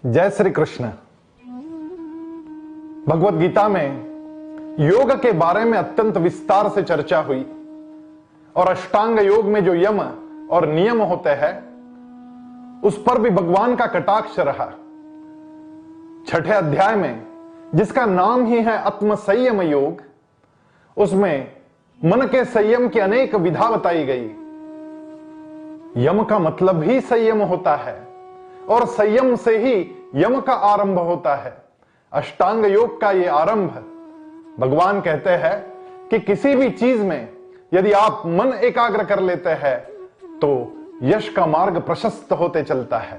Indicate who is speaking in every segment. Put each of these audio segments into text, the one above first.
Speaker 1: जय श्री कृष्ण। भगवत गीता में योग के बारे में अत्यंत विस्तार से चर्चा हुई और अष्टांग योग में जो यम और नियम होते हैं उस पर भी भगवान का कटाक्ष रहा। छठे अध्याय में जिसका नाम ही है आत्म संयम योग, उसमें मन के संयम की अनेक विधा बताई गई। यम का मतलब ही संयम होता है और संयम से ही यम का आरंभ होता है। अष्टांग योग का यह आरंभ, भगवान कहते हैं कि किसी भी चीज में यदि आप मन एकाग्र कर लेते हैं तो यश का मार्ग प्रशस्त होते चलता है।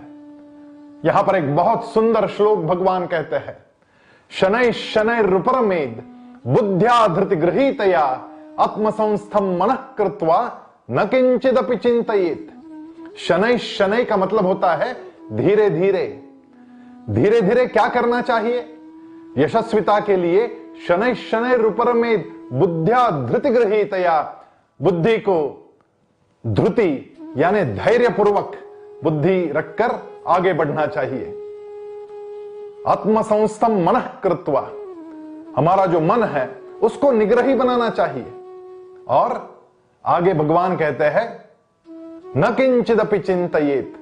Speaker 1: यहां पर एक बहुत सुंदर श्लोक भगवान कहते हैं, शनै शनै रुपरमेद बुद्ध्या धृति गृहीतया आत्मसंस्थम मनः कृत्वा न किंचिदपि चिंतयेत। शनै शनै का मतलब होता है धीरे धीरे। धीरे धीरे क्या करना चाहिए? यशस्विता के लिए शनै शनै रुपरमेद बुद्ध्या धृति गृहीतया, बुद्धि को धृति यानी धैर्यपूर्वक बुद्धि रखकर आगे बढ़ना चाहिए। आत्मसंस्थम मनः कृत्वा, हमारा जो मन है उसको निग्रही बनाना चाहिए। और आगे भगवान कहते हैं न किंचिदपि चिंतयेत,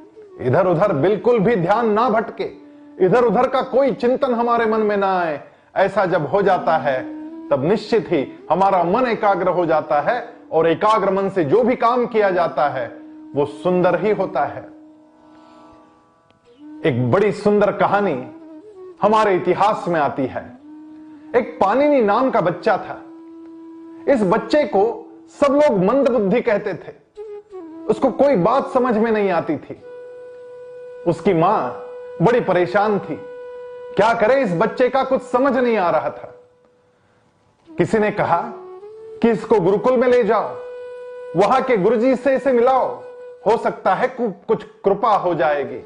Speaker 1: इधर उधर बिल्कुल भी ध्यान ना भटके, इधर उधर का कोई चिंतन हमारे मन में ना आए। ऐसा जब हो जाता है तब निश्चित ही हमारा मन एकाग्र हो जाता है और एकाग्र मन से जो भी काम किया जाता है वो सुंदर ही होता है। एक बड़ी सुंदर कहानी हमारे इतिहास में आती है। एक पाणिनि नाम का बच्चा था। इस बच्चे को सब लोग मंद बुद्धि कहते थे, उसको कोई बात समझ में नहीं आती थी। उसकी मां बड़ी परेशान थी, क्या करे इस बच्चे का कुछ समझ नहीं आ रहा था। किसी ने कहा कि इसको गुरुकुल में ले जाओ, वहां के गुरुजी से इसे मिलाओ, हो सकता है कुछ कृपा हो जाएगी।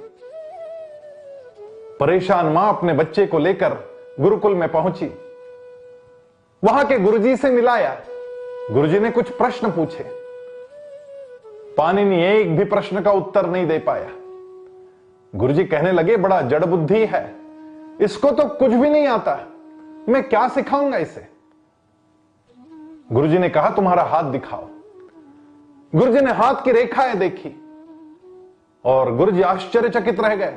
Speaker 1: परेशान मां अपने बच्चे को लेकर गुरुकुल में पहुंची। वहां के गुरुजी से मिलाया। गुरुजी ने कुछ प्रश्न पूछे। पाणिनि एक भी प्रश्न का उत्तर नहीं दे पाया। गुरुजी कहने लगे बड़ा जड़ बुद्धि है, इसको तो कुछ भी नहीं आता, मैं क्या सिखाऊंगा इसे। गुरुजी ने कहा तुम्हारा हाथ दिखाओ। गुरुजी ने हाथ की रेखाएं देखी और गुरुजी आश्चर्यचकित रह गए।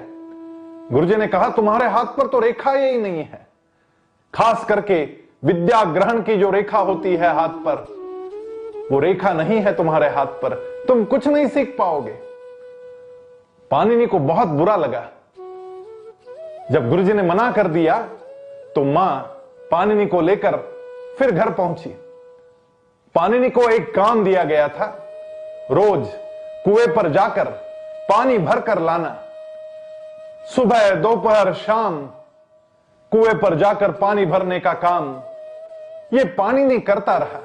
Speaker 1: गुरुजी ने कहा तुम्हारे हाथ पर तो रेखाएं ही नहीं है, खास करके विद्या ग्रहण की जो रेखा होती है हाथ पर, वो रेखा नहीं है तुम्हारे हाथ पर, तुम कुछ नहीं सीख पाओगे। पाणिनि को बहुत बुरा लगा। जब गुरुजी ने मना कर दिया तो मां पाणिनि को लेकर फिर घर पहुंची। पाणिनि को एक काम दिया गया था, रोज कुएं पर जाकर पानी भरकर लाना। सुबह दोपहर शाम कुएं पर जाकर पानी भरने का काम यह पाणिनि करता रहा।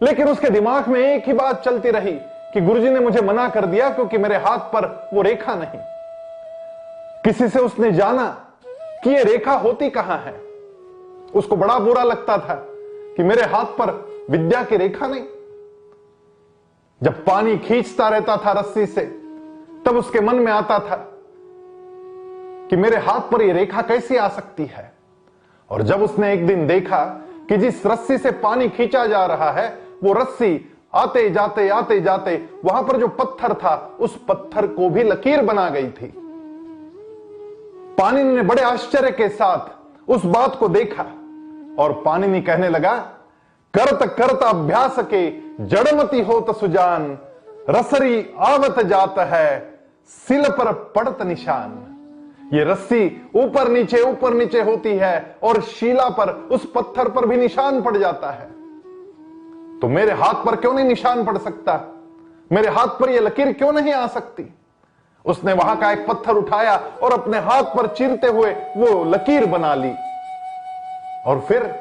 Speaker 1: लेकिन उसके दिमाग में एक ही बात चलती रही कि गुरुजी ने मुझे मना कर दिया क्योंकि मेरे हाथ पर वो रेखा नहीं। किसी से उसने जाना कि ये रेखा होती कहां है। उसको बड़ा बुरा लगता था कि मेरे हाथ पर विद्या की रेखा नहीं। जब पानी खींचता रहता था रस्सी से तब उसके मन में आता था कि मेरे हाथ पर यह रेखा कैसी आ सकती है। और जब उसने एक दिन देखा कि जिस रस्सी से पानी खींचा जा रहा है वो रस्सी आते जाते वहां पर जो पत्थर था उस पत्थर को भी लकीर बना गई थी। पाणिनि ने बड़े आश्चर्य के साथ उस बात को देखा और पाणिनि कहने लगा करत करत अभ्यास के जड़मती होत सुजान, रसरी आवत जात है सिल पर पड़त निशान। ये रस्सी ऊपर नीचे होती है और शिला पर उस पत्थर पर भी निशान पड़ जाता है। तो मेरे हाथ पर क्यों नहीं निशान पड़ सकता? मेरे हाथ पर यह लकीर क्यों नहीं आ सकती? उसने वहां का एक पत्थर उठाया और अपने हाथ पर चीरते हुए वो लकीर बना ली। और फिर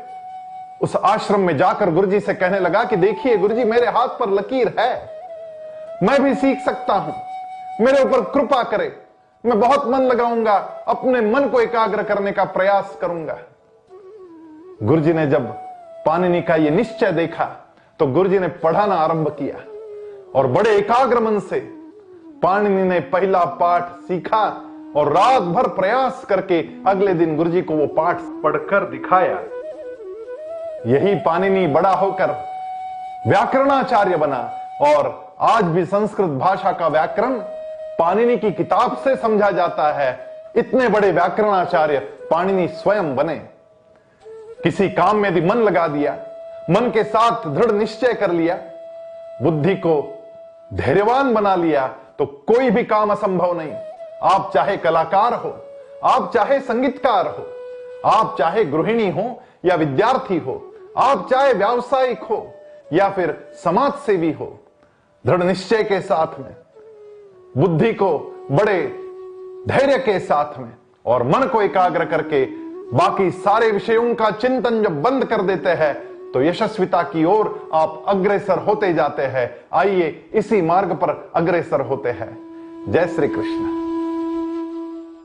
Speaker 1: उस आश्रम में जाकर गुरुजी से कहने लगा कि देखिए गुरुजी मेरे हाथ पर लकीर है, मैं भी सीख सकता हूं, मेरे ऊपर कृपा करें, मैं बहुत मन लगाऊंगा, अपने मन को एकाग्र करने का प्रयास करूंगा। गुरुजी ने जब पाणिनि का यह निश्चय देखा तो गुरुजी ने पढ़ाना आरंभ किया और बड़े एकाग्र मन से पाणिनि ने पहला पाठ सीखा और रात भर प्रयास करके अगले दिन गुरुजी को वो पाठ पढ़कर दिखाया। यही पाणिनि बड़ा होकर व्याकरणाचार्य बना और आज भी संस्कृत भाषा का व्याकरण पाणिनि की किताब से समझा जाता है। इतने बड़े व्याकरणाचार्य पाणिनि स्वयं बने। किसी काम में यदि मन लगा दिया, मन के साथ दृढ़ निश्चय कर लिया, बुद्धि को धैर्यवान बना लिया, तो कोई भी काम असंभव नहीं। आप चाहे कलाकार हो, आप चाहे संगीतकार हो, आप चाहे गृहिणी हो या विद्यार्थी हो, आप चाहे व्यावसायिक हो या फिर समाज सेवी हो, दृढ़ निश्चय के साथ में, बुद्धि को बड़े धैर्य के साथ में और मन को एकाग्र करके बाकी सारे विषयों का चिंतन जब बंद कर देते हैं तो यशस्विता की ओर आप अग्रसर होते जाते हैं। आइए इसी मार्ग पर अग्रसर होते हैं। जय श्री कृष्ण।